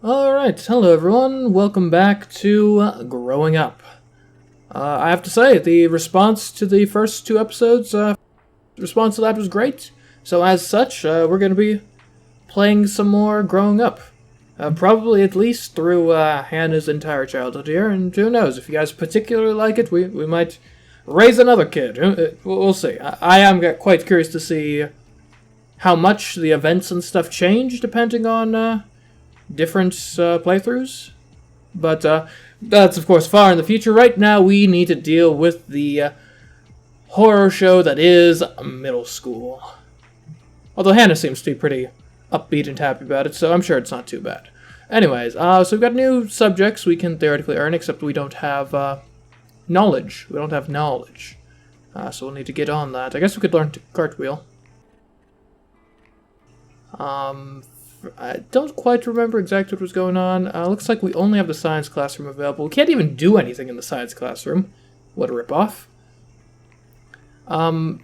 Alright, hello everyone, welcome back to Growing Up. I have to say, the response to the first two episodes, the response to that was great. So as such, we're going to be playing some more Growing Up. Probably at least through Hannah's entire childhood here, and who knows, if you guys particularly like it, we might raise another kid. We'll see. I am quite curious to see how much the events and stuff change depending on different playthroughs. But that's, of course, far in the future. Right now, we need to deal with the horror show that is middle school. Although Hannah seems to be pretty upbeat and happy about it, so I'm sure it's not too bad. Anyways, so we've got new subjects we can theoretically earn, except we don't have knowledge. We don't have knowledge. So we'll need to get on that. I guess we could learn to cartwheel. I don't quite remember exactly what was going on. Looks like we only have the science classroom available. We can't even do anything in the science classroom. What a ripoff.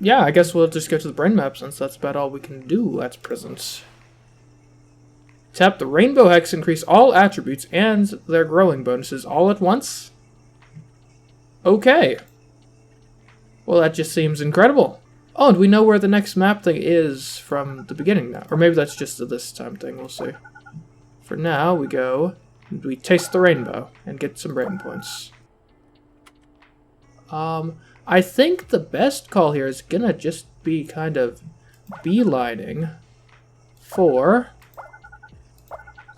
Yeah, I guess we'll just go to the brain map since that's about all we can do at present. Tap the rainbow hex, increase all attributes and their growing bonuses all at once. Okay. Well, that just seems incredible. Oh, and we know where the next map thing is from the beginning now. Or maybe that's just a this time thing, we'll see. For now, we taste the rainbow and get some brain points. I think the best call here is gonna just be kind of beelining for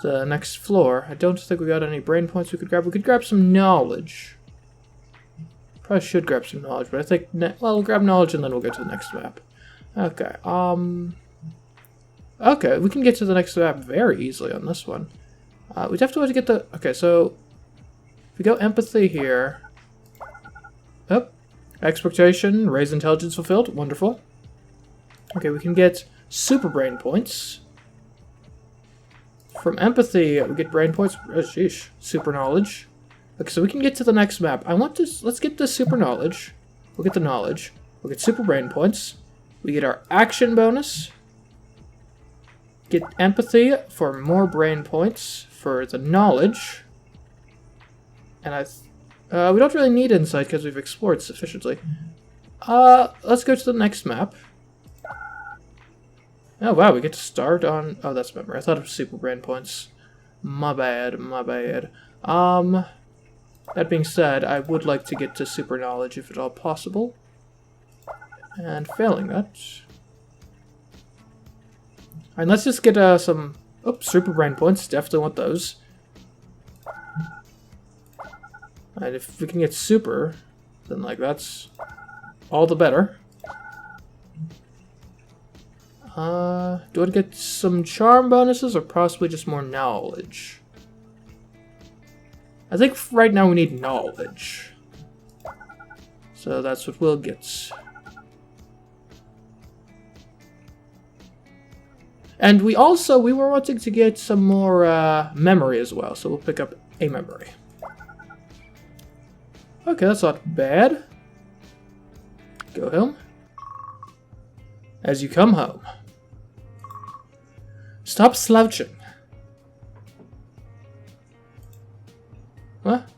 the next floor. I don't think we got any brain points we could grab. We could grab some knowledge. Probably should grab some knowledge, but I think, well, we'll grab knowledge and then we'll go to the next map. Okay, okay, we can get to the next map very easily on this one. We definitely want to get the, okay, so, if we go empathy here, oh, expectation, raise intelligence fulfilled, wonderful. Okay, we can get super brain points. From empathy, we get brain points, oh, sheesh, super knowledge. Okay, so we can get to the next map. I want this, let's get the super knowledge. We'll get the knowledge. We'll get super brain points. We get our action bonus. Get empathy for more brain points for the knowledge. And we don't really need insight because we've explored sufficiently. Let's go to the next map. Oh wow, we get to start on, oh that's memory. I thought it was super brain points. My bad, my bad. That being said, I would like to get to super knowledge if at all possible. And failing that. Alright, let's just get some... Oops, super brain points. Definitely want those. And if we can get super, then like that's all the better. Do I want to get some charm bonuses or possibly just more knowledge? I think right now we need knowledge. So that's what we'll get. And we were wanting to get some more memory as well, so we'll pick up a memory. Okay, that's not bad. Go home. As you come home. Stop slouching. What?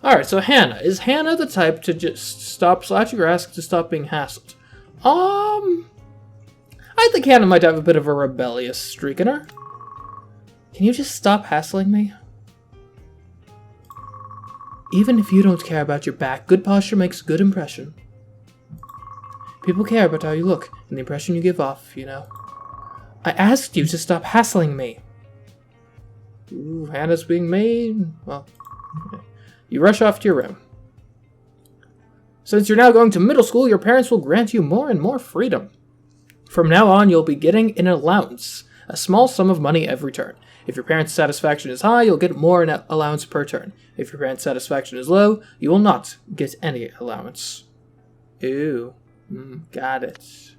Alright, so Hannah. Is Hannah the type to just stop slouching or ask to stop being hassled? I think Hannah might have a bit of a rebellious streak in her. Can you just stop hassling me? Even if you don't care about your back, good posture makes a good impression. People care about how you look and the impression you give off, you know. I asked you to stop hassling me. Ooh, Hannah's being mean. Well, okay. You rush off to your room. Since you're now going to middle school, your parents will grant you more and more freedom. From now on, you'll be getting an allowance, a small sum of money every turn. If your parents' satisfaction is high, you'll get more in allowance per turn. If your parents' satisfaction is low, you will not get any allowance. Ooh, got it.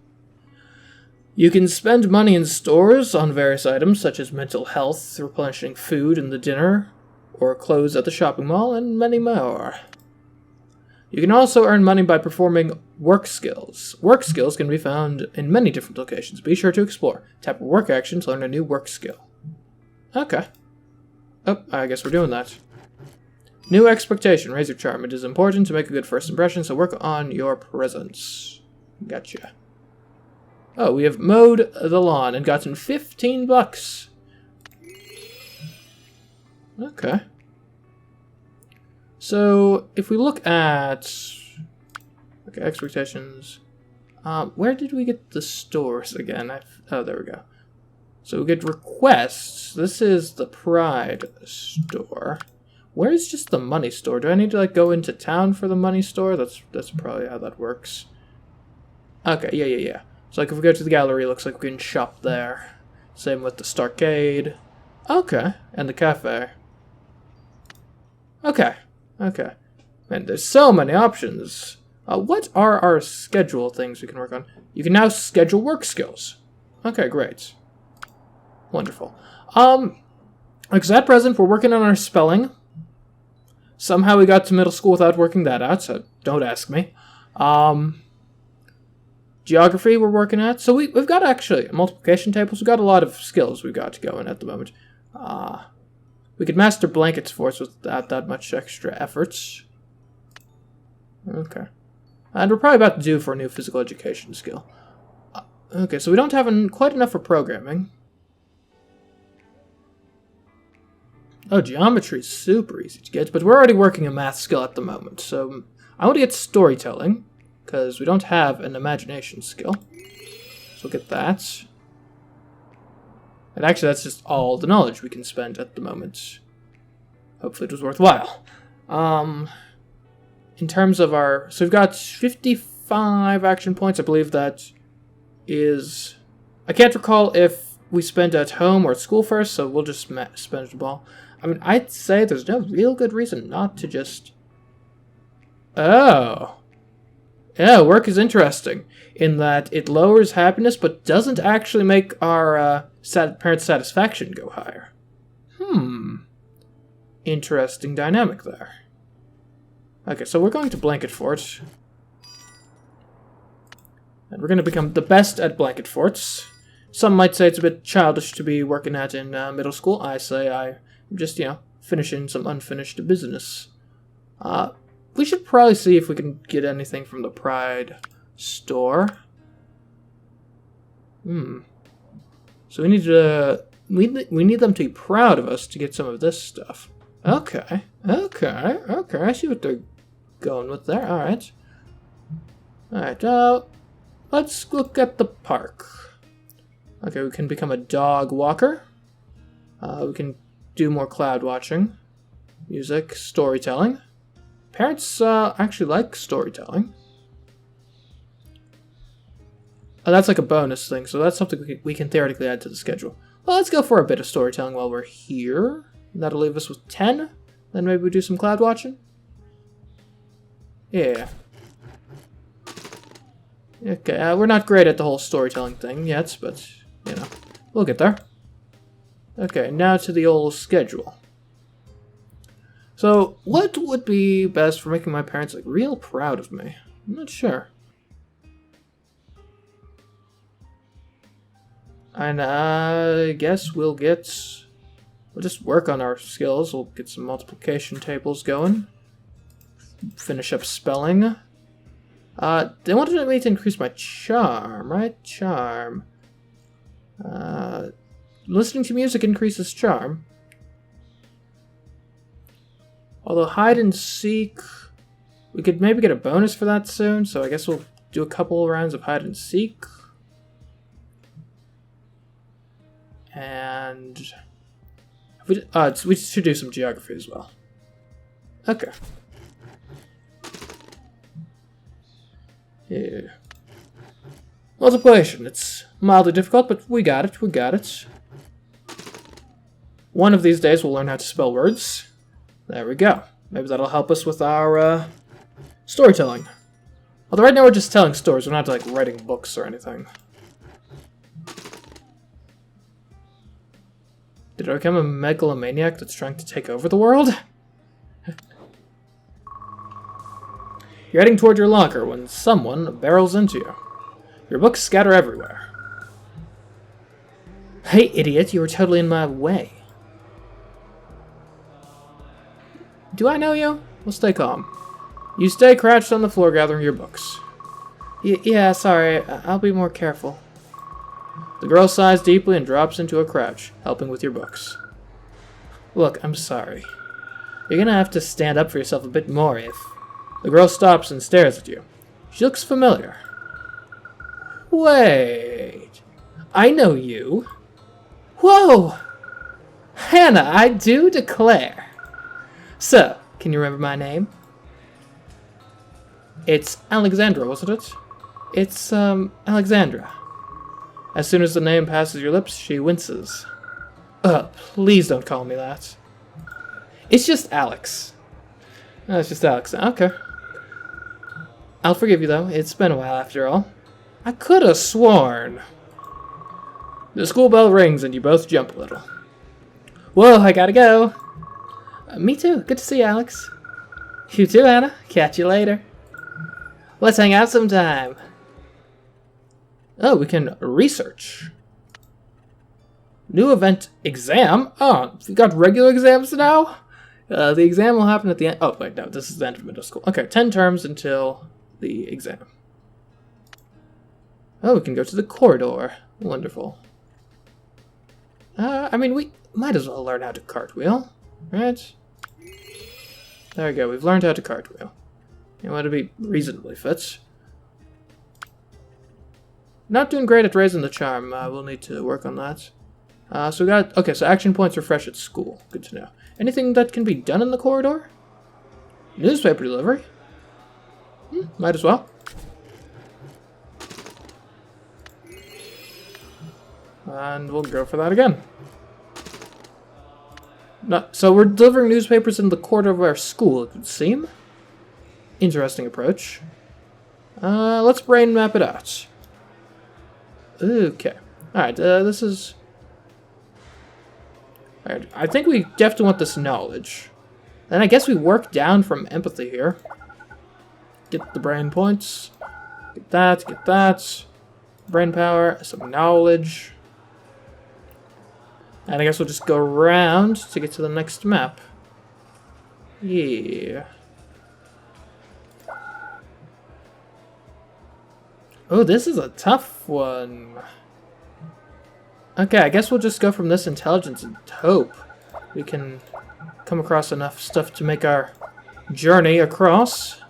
You can spend money in stores on various items such as mental health, replenishing food in the dinner, or clothes at the shopping mall, and many more. You can also earn money by performing work skills. Work skills can be found in many different locations. Be sure to explore. Tap a work action to learn a new work skill. Okay. Oh, I guess we're doing that. New expectation. Raise your charm. It is important to make a good first impression, so work on your presence. Gotcha. Oh, we have mowed the lawn and gotten 15 bucks. Okay. So, if we look at... Okay, expectations. Where did we get the stores again? Oh, there we go. So we get requests. This is the Pride store. Where is just the money store? Do I need to like go into town for the money store? That's probably how that works. Okay, yeah. So like if we go to the gallery, it looks like we can shop there. Same with the Starcade. Okay, and the cafe. Okay. Man, there's so many options. What are our schedule things we can work on? You can now schedule work skills. Okay, great. Wonderful. Because at present, we're working on our spelling. Somehow we got to middle school without working that out, so don't ask me. Geography we're working at. So we've got actually multiplication tables. We've got a lot of skills we've got going at the moment. We could master blankets for us without that much extra efforts. Okay. And we're probably about to do for a new physical education skill. Okay, so we don't have quite enough for programming. Oh, geometry is super easy to get, but we're already working a math skill at the moment, so I want to get storytelling, because we don't have an imagination skill. So we'll get that. And actually, that's just all the knowledge we can spend at the moment. Hopefully it was worthwhile. In terms of our... So we've got 55 action points. I believe that is... I can't recall if we spent at home or at school first, so we'll just spend it all. I mean, I'd say there's no real good reason not to just... Oh. Yeah, work is interesting in that it lowers happiness, but doesn't actually make our parent satisfaction go higher. Interesting dynamic there. Okay, so we're going to blanket fort. And we're going to become the best at blanket forts. Some might say it's a bit childish to be working at in middle school. I say I'm just, finishing some unfinished business. We should probably see if we can get anything from the Pride store. So we need to... We need them to be proud of us to get some of this stuff. Okay. I see what they're going with there. Alright. Let's look at the park. Okay, we can become a dog walker. We can do more cloud watching. Music, storytelling. Parents actually like storytelling. Oh, that's like a bonus thing, so that's something we can theoretically add to the schedule. Well, let's go for a bit of storytelling while we're here. That'll leave us with 10. Then maybe we do some cloud watching. Yeah. Okay, we're not great at the whole storytelling thing yet, but, we'll get there. Okay, now to the old schedule. So, what would be best for making my parents, real proud of me? I'm not sure. And I guess we'll just work on our skills. We'll get some multiplication tables going. Finish up spelling. They wanted me to increase my charm, right? Charm. Listening to music increases charm. Although hide and seek, we could maybe get a bonus for that soon, so I guess we'll do a couple rounds of hide and seek. And we should do some geography as well. Okay. Yeah. Multiplication. It's mildly difficult, but we got it. One of these days we'll learn how to spell words. There we go. Maybe that'll help us with our storytelling. Although right now we're just telling stories. We're not writing books or anything. Did I become a megalomaniac that's trying to take over the world? You're heading toward your locker when someone barrels into you. Your books scatter everywhere. Hey, idiot, you were totally in my way. Do I know you? Well, stay calm. You stay crouched on the floor gathering your books. Yeah, sorry. I'll be more careful. The girl sighs deeply and drops into a crouch, helping with your books. Look, I'm sorry. You're gonna have to stand up for yourself a bit more if... The girl stops and stares at you. She looks familiar. Wait. I know you. Whoa! Hannah, I do declare. So, can you remember my name? It's Alexandra, wasn't it? It's, Alexandra. As soon as the name passes your lips, she winces. Please don't call me that. It's just Alex. Oh, it's just Alex. Okay. I'll forgive you, though. It's been a while, after all. I could have sworn. The school bell rings, and you both jump a little. Whoa, I gotta go. Me too. Good to see you, Alex. You too, Anna. Catch you later. Let's hang out sometime. Oh, we can research. New event exam? Oh, we got regular exams now? The exam will happen at the end. Oh, wait, no, this is the end of middle school. Okay, 10 terms until the exam. Oh, we can go to the corridor. Wonderful. I mean, we might as well learn how to cartwheel, right? There we go, we've learned how to cartwheel. You want to be reasonably fit. Not doing great at raising the charm. We'll need to work on that. So we got... Okay, so action points are fresh at school. Good to know. Anything that can be done in the corridor? Newspaper delivery? Might as well. And we'll go for that again. So we're delivering newspapers in the corridor of our school, it would seem. Interesting approach. Let's brain map it out. Okay. Alright, this is... Alright, I think we definitely want this knowledge. Then I guess we work down from empathy here. Get the brain points. Get that, get that. Brain power, some knowledge. And I guess we'll just go around to get to the next map. Yeah. Oh, this is a tough one. Okay, I guess we'll just go from this intelligence and hope we can come across enough stuff to make our journey across.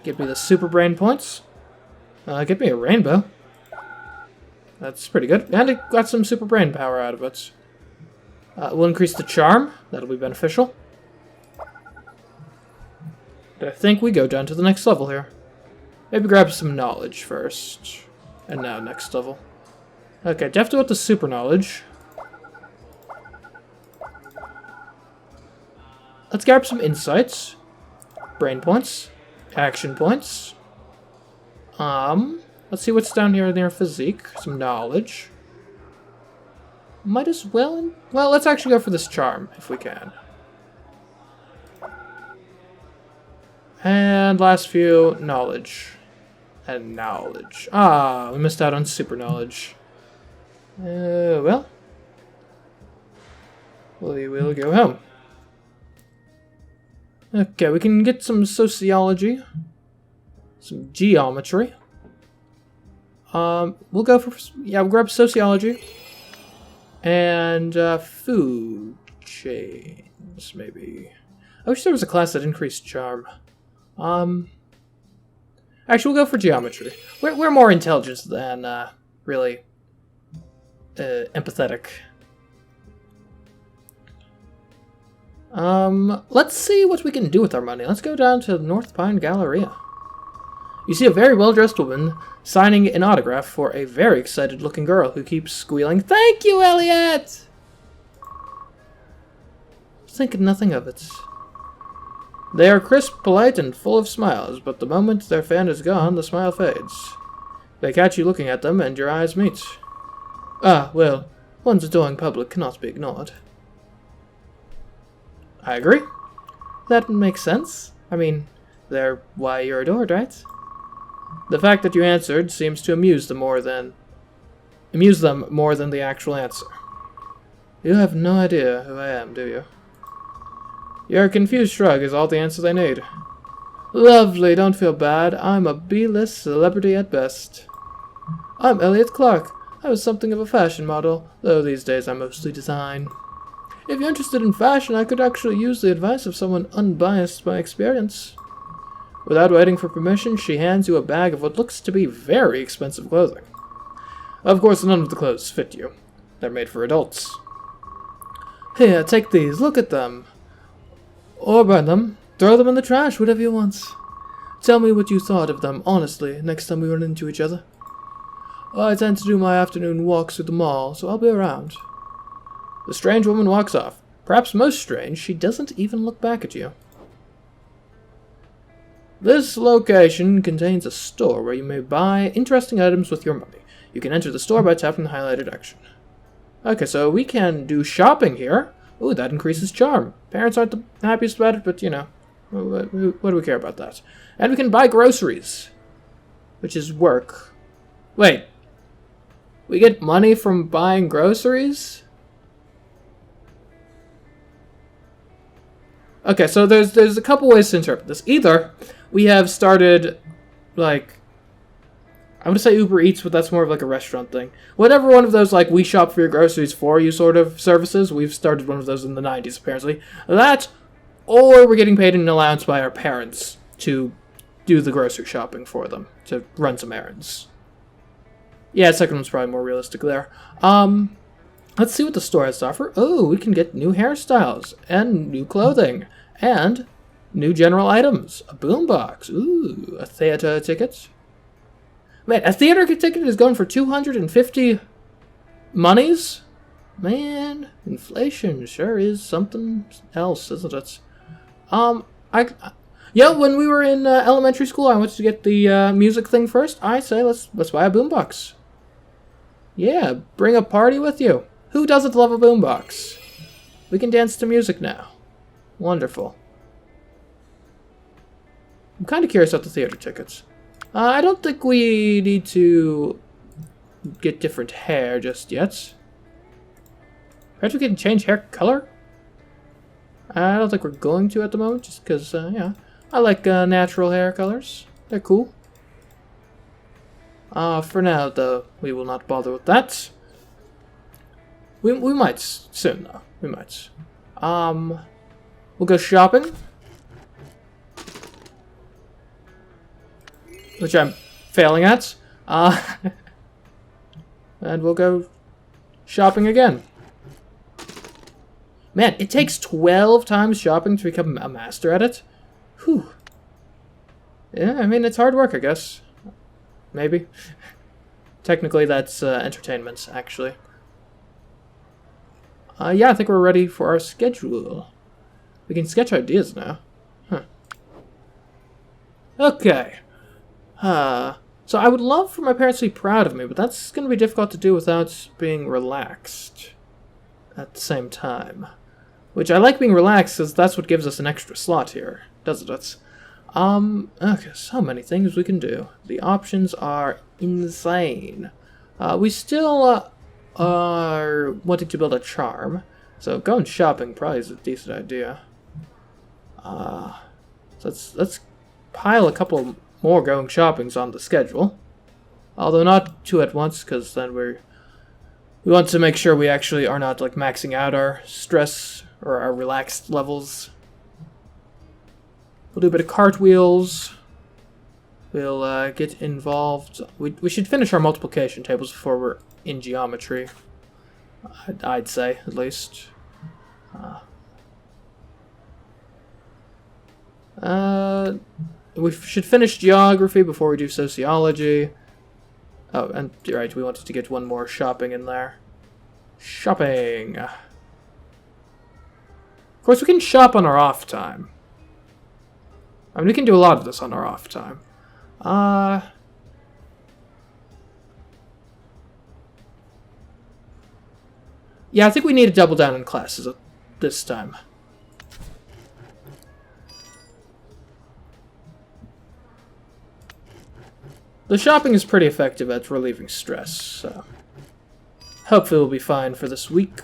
Give me the super brain points. Give me a rainbow. That's pretty good. And it got some super brain power out of it. We'll increase the charm. That'll be beneficial. But I think we go down to the next level here. Maybe grab some knowledge first. And now next level. Okay, definitely with the super knowledge. Let's grab some insights. Brain points. Action points. Let's see what's down here near physique. Some knowledge. Might as well... Well, let's actually go for this charm, if we can. And last few, knowledge. And knowledge. Ah, we missed out on super knowledge. Well. We will go home. Okay, we can get some sociology. Some geometry. We'll go for... Yeah, we'll grab sociology. And, food chains, maybe. I wish there was a class that increased charm. Actually, we'll go for geometry. We're more intelligent than, really, empathetic. Let's see what we can do with our money. Let's go down to North Pine Galleria. You see a very well-dressed woman signing an autograph for a very excited-looking girl who keeps squealing, "Thank you, Elliot!" Think nothing of it. They are crisp, polite, and full of smiles, but the moment their fan is gone, the smile fades. They catch you looking at them, and your eyes meet. Ah, well, one's adoring public cannot be ignored. I agree. That makes sense. I mean, they're why you're adored, right? The fact that you answered seems to amuse them more than the actual answer. You have no idea who I am, do you? Your confused shrug is all the answer they need. Lovely, don't feel bad. I'm a B-list celebrity at best. I'm Elliot Clark. I was something of a fashion model, though these days I mostly design. If you're interested in fashion, I could actually use the advice of someone unbiased by experience. Without waiting for permission, she hands you a bag of what looks to be very expensive clothing. Of course, none of the clothes fit you. They're made for adults. Here, take these. Look at them. Or burn them. Throw them in the trash, whatever you want. Tell me what you thought of them, honestly, next time we run into each other. I tend to do my afternoon walks through the mall, so I'll be around. The strange woman walks off. Perhaps most strange, she doesn't even look back at you. This location contains a store where you may buy interesting items with your money. You can enter the store by tapping the highlighted action. Okay, so we can do shopping here. Ooh, that increases charm. Parents aren't the happiest about it, but you know, what do we care about that? And we can buy groceries, which is work. Wait, we get money from buying groceries? Okay, so there's a couple ways to interpret this. Either we have started, like, I would say Uber Eats, but that's more of like a restaurant thing. Whatever one of those, like, we shop for your groceries for you sort of services, we've started one of those in the 90s, apparently. That, or we're getting paid an allowance by our parents to do the grocery shopping for them, to run some errands. Yeah, the second one's probably more realistic there. Let's see what the store has to offer. Oh, we can get new hairstyles, and new clothing, and new general items. A boombox. Ooh, a theater ticket. Man, a theater ticket is going for 250 monies? Man, inflation sure is something else, isn't it? Yeah, when we were in elementary school, I wanted to get the music thing first. I say let's buy a boombox. Yeah, bring a party with you. Who doesn't love a boombox? We can dance to music now. Wonderful. I'm kind of curious about the theater tickets. I don't think we need to get different hair just yet. Perhaps we can change hair color? I don't think we're going to at the moment, just because, yeah. I like natural hair colors. They're cool. For now, though, we will not bother with that. We might soon, though. We might. We'll go shopping. Which I'm failing at. And we'll go shopping again. Man, it takes 12 times shopping to become a master at it. Whew. Yeah, I mean, it's hard work, I guess. Maybe. Technically, that's entertainment, actually. Yeah, I think we're ready for our schedule. We can sketch ideas now. Huh. Okay. So I would love for my parents to be proud of me, but that's going to be difficult to do without being relaxed at the same time. Which I like being relaxed, because that's what gives us an extra slot here, doesn't it? Okay, so many things we can do. The options are insane. We still are wanting to build a charm, so going shopping probably is a decent idea. So let's pile a couple more going shoppings on the schedule. Although not two at once, because then we want to make sure we actually are not like maxing out our stress or our relaxed levels. We'll do a bit of cartwheels. We'll get involved. We should finish our multiplication tables before we're in geometry. I'd say, at least. We should finish geography before we do sociology. Oh, and you're right, we wanted to get one more shopping in there. Shopping. Of course, we can shop on our off time. I mean, we can do a lot of this on our off time. Yeah, I think we need to double down in classes this time. The shopping is pretty effective at relieving stress, so hopefully we'll be fine for this week.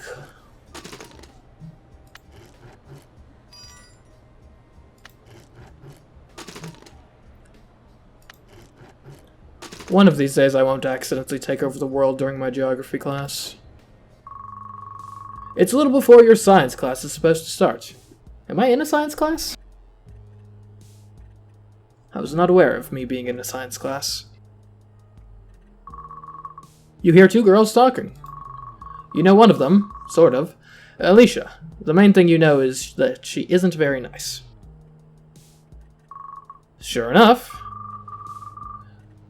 One of these days I won't accidentally take over the world during my geography class. It's a little before your science class is supposed to start. Am I in a science class? I was not aware of me being in a science class. You hear two girls talking. You know one of them, sort of. Alicia. The main thing you know is that she isn't very nice. Sure enough.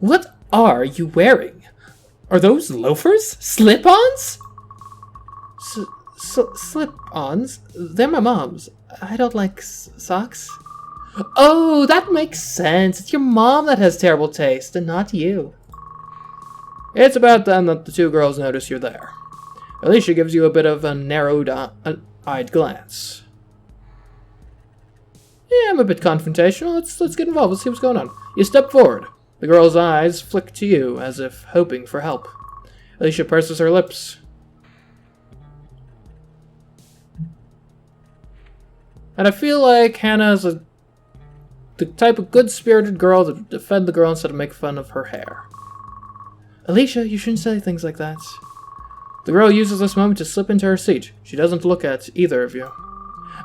What are you wearing? Are those loafers? Slip-ons? Slip-ons? They're my mom's. I don't like socks. Oh, that makes sense. It's your mom that has terrible taste, and not you. It's about then that the two girls notice you're there. Alicia gives you a bit of a narrowed-eyed glance. Yeah, I'm a bit confrontational. Let's get involved. Let's see what's going on. You step forward. The girl's eyes flick to you, as if hoping for help. Alicia purses her lips. And I feel like Hannah is the type of good-spirited girl that would defend the girl instead of make fun of her hair. Alicia, you shouldn't say things like that. The girl uses this moment to slip into her seat. She doesn't look at either of you.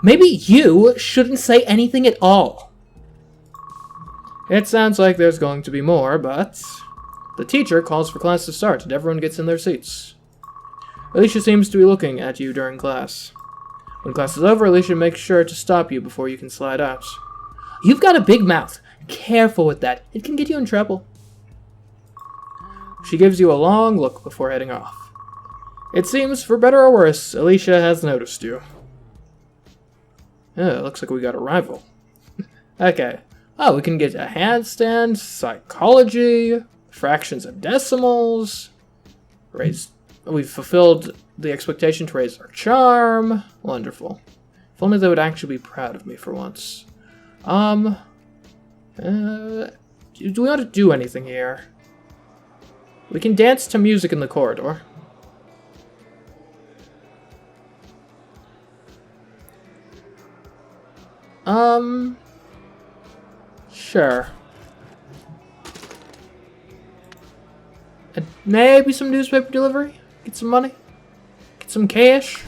Maybe you shouldn't say anything at all. It sounds like there's going to be more, but the teacher calls for class to start and everyone gets in their seats. Alicia seems to be looking at you during class. When class is over, Alicia makes sure to stop you before you can slide out. You've got a big mouth. Careful with that. It can get you in trouble. She gives you a long look before heading off. It seems, for better or worse, Alicia has noticed you. Yeah, looks like we got a rival. Okay. Oh, we can get a handstand, psychology, fractions of decimals, we've fulfilled the expectation to raise our charm. Wonderful. If only they would actually be proud of me for once. Do we want to do anything here? We can dance to music in the corridor. Sure. And maybe some newspaper delivery? Get some money? Get some cash?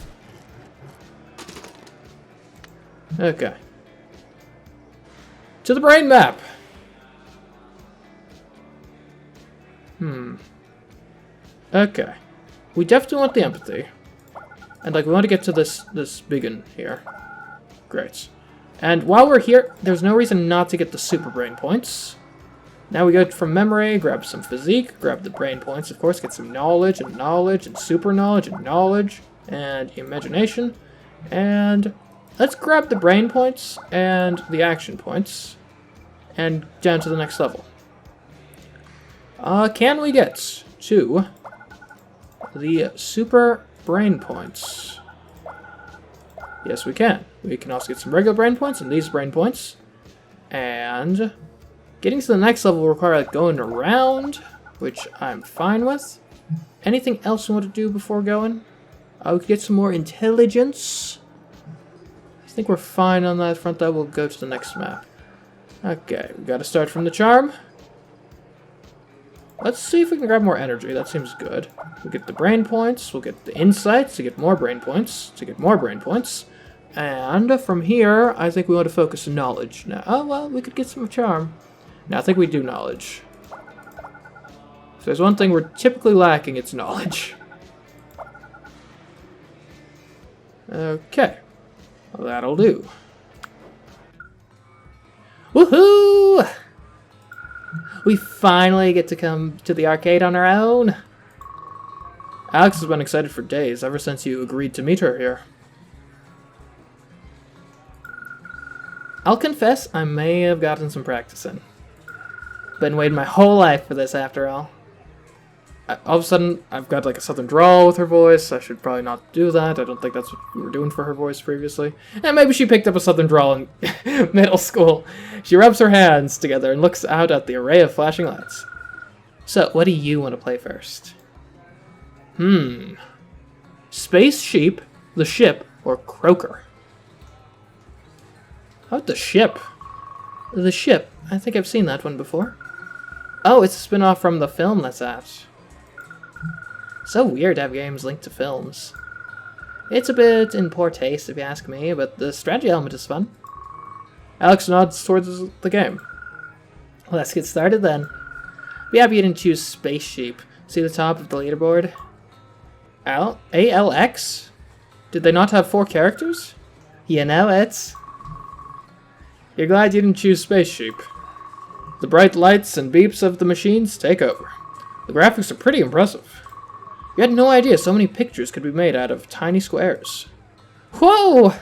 Okay. To the brain map! Okay. We definitely want the empathy. And, like, we want to get to this big one here. Great. And while we're here, there's no reason not to get the super brain points. Now we go from memory, grab some physique, grab the brain points, of course, get some knowledge, and super knowledge, and imagination. And let's grab the brain points and the action points, and down to the next level. Can we get to the super brain points? Yes, we can. We can also get some regular brain points and these brain points. And getting to the next level will require like going around, which I'm fine with. Anything else we want to do before going? We could get some more intelligence. I think we're fine on that front, though. We'll go to the next map. Okay, we gotta start from the charm. Let's see if we can grab more energy. That seems good. We'll get the brain points. We'll get the insights to get more brain points. And from here, I think we want to focus on knowledge. Now, oh, well, we could get some charm. Now, I think we do knowledge. If there's one thing we're typically lacking, it's knowledge. Okay. Well, that'll do. Woohoo! We finally get to come to the arcade on our own. Alex has been excited for days, ever since you agreed to meet her here. I'll confess, I may have gotten some practice in. Been waiting my whole life for this, after all. All of a sudden, I've got like a southern drawl with her voice. I should probably not do that. I don't think that's what we were doing for her voice previously. And maybe she picked up a southern drawl in middle school. She rubs her hands together and looks out at the array of flashing lights. So, what do you want to play first? Space Sheep, The Ship, or Croaker? How about The Ship? The Ship. I think I've seen that one before. Oh, it's a spin-off from the film that's out. So weird to have games linked to films. It's a bit in poor taste, if you ask me, but the strategy element is fun. Alex nods towards the game. Let's get started then. Be happy you didn't choose Space Sheep. See the top of the leaderboard? ALX? Did they not have 4 characters? You know it. You're glad you didn't choose Space Sheep. The bright lights and beeps of the machines take over. The graphics are pretty impressive. You had no idea so many pictures could be made out of tiny squares. Whoa!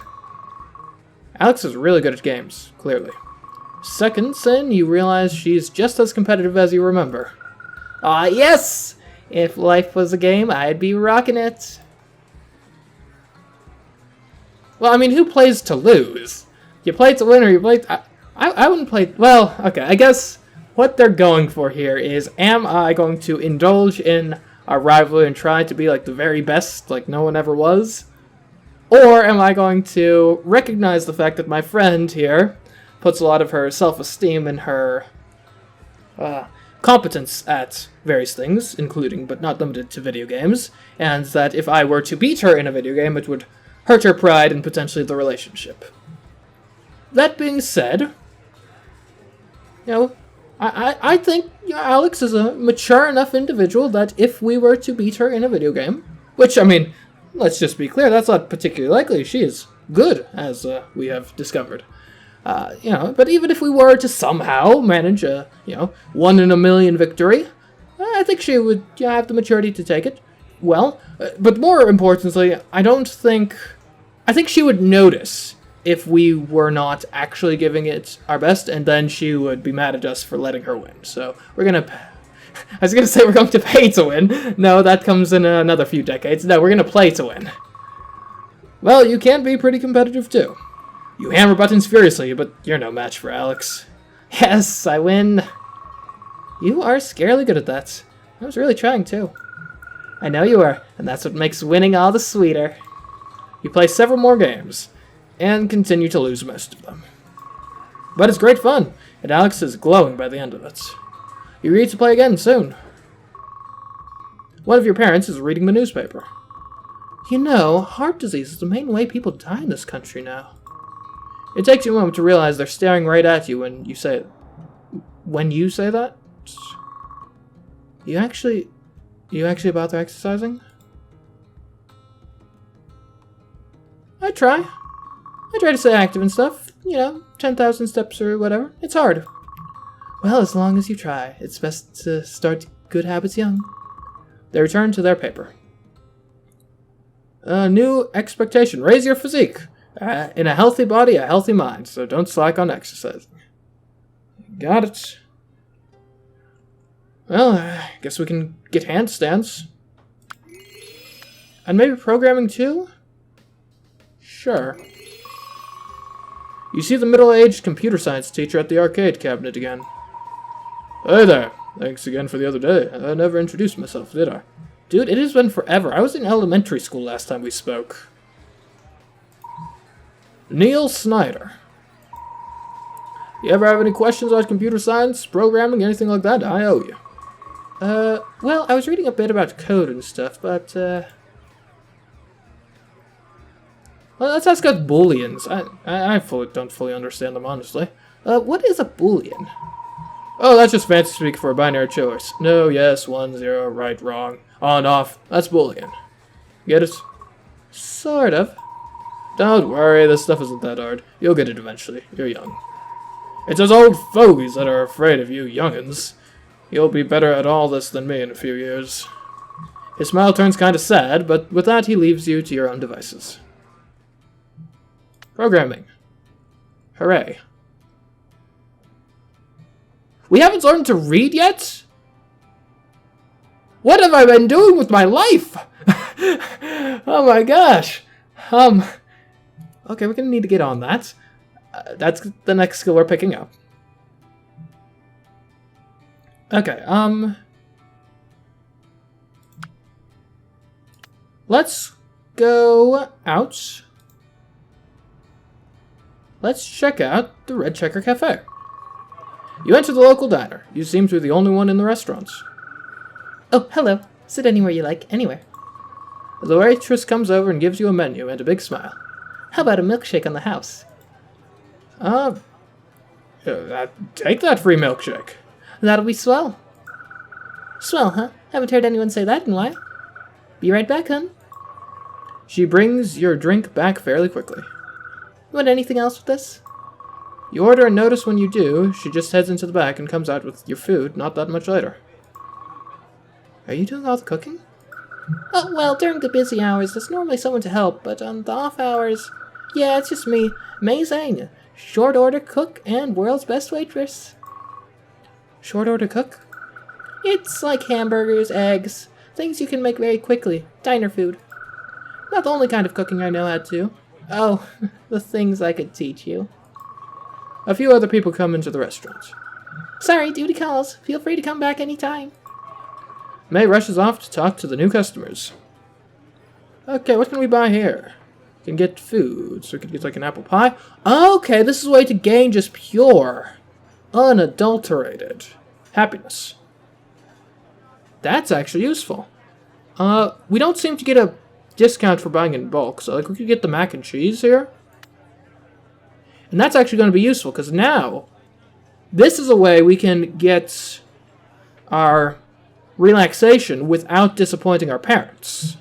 Alex is really good at games, clearly. Seconds in, you realize she's just as competitive as you remember. Ah, yes! If life was a game, I'd be rocking it. Well, I mean, who plays to lose? You play to win or you play... I wouldn't play... Well, okay, I guess what they're going for here is, am I going to indulge in our rivalry and try to be like the very best, like no one ever was? Or am I going to recognize the fact that my friend here puts a lot of her self-esteem in her competence at various things, including but not limited to video games, and that if I were to beat her in a video game, it would hurt her pride and potentially the relationship. That being said, you know, I think Alex is a mature enough individual that if we were to beat her in a video game, which, I mean, let's just be clear, that's not particularly likely. She is good, as we have discovered. You know, but even if we were to somehow manage a, 1 in a million victory, I think she would have the maturity to take it well. But more importantly, I think she would notice if we were not actually giving it our best, and then she would be mad at us for letting her win. So we're going to... I was going to say we're going to pay to win. No, that comes in another few decades. No, we're going to play to win. Well, you can be pretty competitive too. You hammer buttons furiously, but you're no match for Alex. Yes, I win. You are scarily good at that. I was really trying too. I know you are, and that's what makes winning all the sweeter. You play several more games, and continue to lose most of them. But it's great fun, and Alex is glowing by the end of it. You agree to play again soon. One of your parents is reading the newspaper. You know, heart disease is the main way people die in this country now. It takes you a moment to realize they're staring right at you when you say it. When you say that? You actually bother exercising? I try to stay active and stuff. 10,000 steps or whatever. It's hard. Well, as long as you try, it's best to start good habits young. They return to their paper. A new expectation. Raise your physique. In a healthy body, a healthy mind, so don't slack on exercising. Got it. Well, I guess we can get handstands. And maybe programming too? Sure. You see the middle-aged computer science teacher at the arcade cabinet again. Hey there. Thanks again for the other day. I never introduced myself, did I? Dude, it has been forever. I was in elementary school last time we spoke. Neil Snyder. You ever have any questions on computer science, programming, anything like that? I owe you. Well, I was reading a bit about code and stuff, but, well, let's ask about booleans. I don't fully understand them, honestly. What is a boolean? Oh, that's just fancy speak for a binary choice. No, yes, 1, 0, right, wrong, on, off. That's boolean. Get it? Sort of. Don't worry, this stuff isn't that hard. You'll get it eventually. You're young. It's those old fogies that are afraid of you young'uns. You'll be better at all this than me in a few years. His smile turns kind of sad, but with that he leaves you to your own devices. Programming. Hooray. We haven't learned to read yet? What have I been doing with my life? Oh my gosh. Okay, we're gonna need to get on that. That's the next skill we're picking up. Okay, Let's go out. Let's check out the Red Checker Cafe. You enter the local diner. You seem to be the only one in the restaurant. Oh, hello. Sit anywhere you like, anywhere. The waitress comes over and gives you a menu and a big smile. How about a milkshake on the house? Take that free milkshake. That'll be swell. Swell, huh? Haven't heard anyone say that in a while. Be right back, hun. She brings your drink back fairly quickly. Want anything else with this? You order and notice when you do, she just heads into the back and comes out with your food not that much later. Are you doing all the cooking? Oh, well, during the busy hours, there's normally someone to help, but on the off hours, yeah, it's just me, Mei Zhang, short order cook and world's best waitress. Short order cook? It's like hamburgers, eggs, things you can make very quickly, diner food. Not the only kind of cooking I know how to. Oh, the things I could teach you. A few other people come into the restaurant. Sorry, duty calls. Feel free to come back anytime. May rushes off to talk to the new customers. Okay, what can we buy here? We can get food, so we can get like an apple pie. Okay, this is a way to gain just pure, unadulterated happiness. That's actually useful. We don't seem to get a discount for buying in bulk, so like we could get the mac and cheese here. And that's actually going to be useful, because now, this is a way we can get our relaxation without disappointing our parents.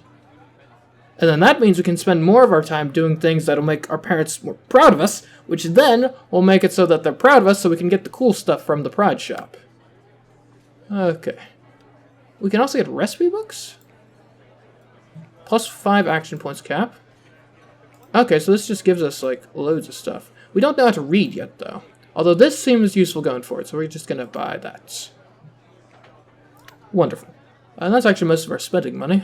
And then that means we can spend more of our time doing things that'll make our parents more proud of us, which then will make it so that they're proud of us so we can get the cool stuff from the Pride Shop. Okay. We can also get recipe books? Plus 5 action points cap. Okay, so this just gives us, like, loads of stuff. We don't know how to read yet, though. Although this seems useful going forward, so we're just going to buy that. Wonderful. And that's actually most of our spending money.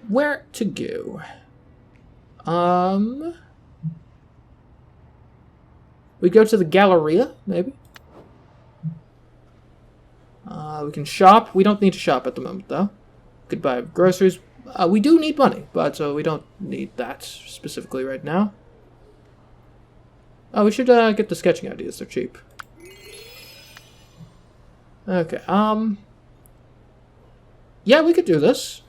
Where to go? We go to the Galleria, maybe? We can shop. We don't need to shop at the moment, though. Could buy groceries. We do need money, but we don't need that specifically right now. Oh, we should get the sketching ideas. They're cheap. Okay, yeah, we could do this.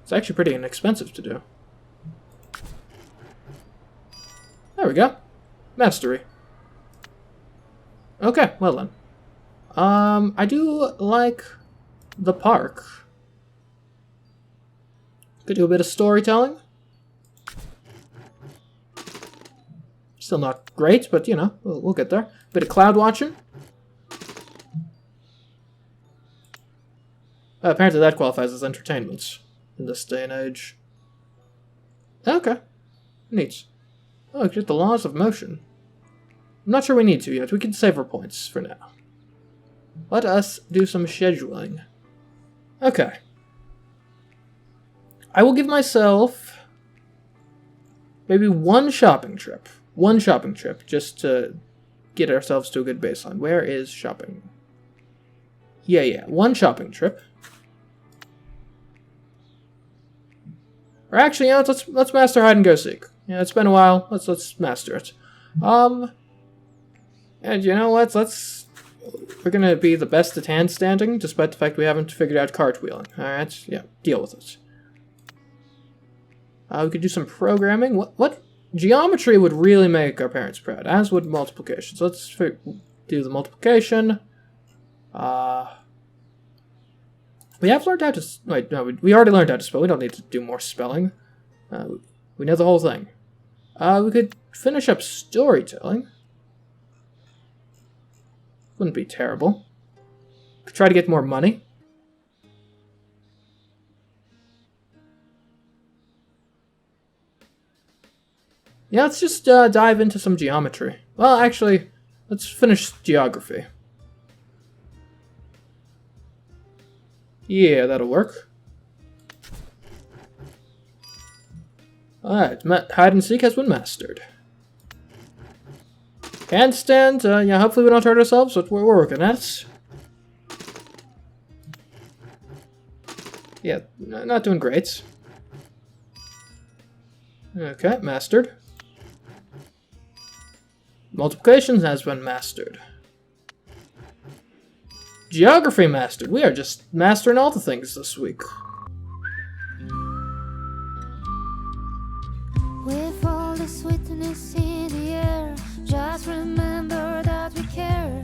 It's actually pretty inexpensive to do. There we go. Mastery. Okay, well then. I do like the park. Could do a bit of storytelling. Still not great, but you know, we'll get there. Bit of cloud watching. Apparently that qualifies as entertainment in this day and age. Okay. Neat. Oh, we get the laws of motion. I'm not sure we need to yet. We can save our points for now. Let us do some scheduling. Okay. I will give myself maybe one shopping trip. One shopping trip, just to get ourselves to a good baseline. Where is shopping? Yeah. One shopping trip. Or actually, you know, let's master hide and go seek. Yeah, it's been a while. Let's master it. And you know what? We're gonna be the best at handstanding, despite the fact we haven't figured out cartwheeling. Alright, yeah, deal with it. We could do some programming. What geometry would really make our parents proud, as would multiplication. So let's do the multiplication. We have learned how to... Wait, no, we already learned how to spell. We don't need to do more spelling. We know the whole thing. We could finish up storytelling. Wouldn't be terrible. Could try to get more money. Yeah, let's just dive into some geometry. Well, actually, let's finish geography. Yeah, that'll work. Alright, hide and seek has been mastered. Handstand, yeah, hopefully we don't hurt ourselves, but we're working at it. Yeah, not doing great. Okay, mastered. Multiplication has been mastered. Geography mastered. We are just mastering all the things this week. With all the sweetness in the air, just remember that we care.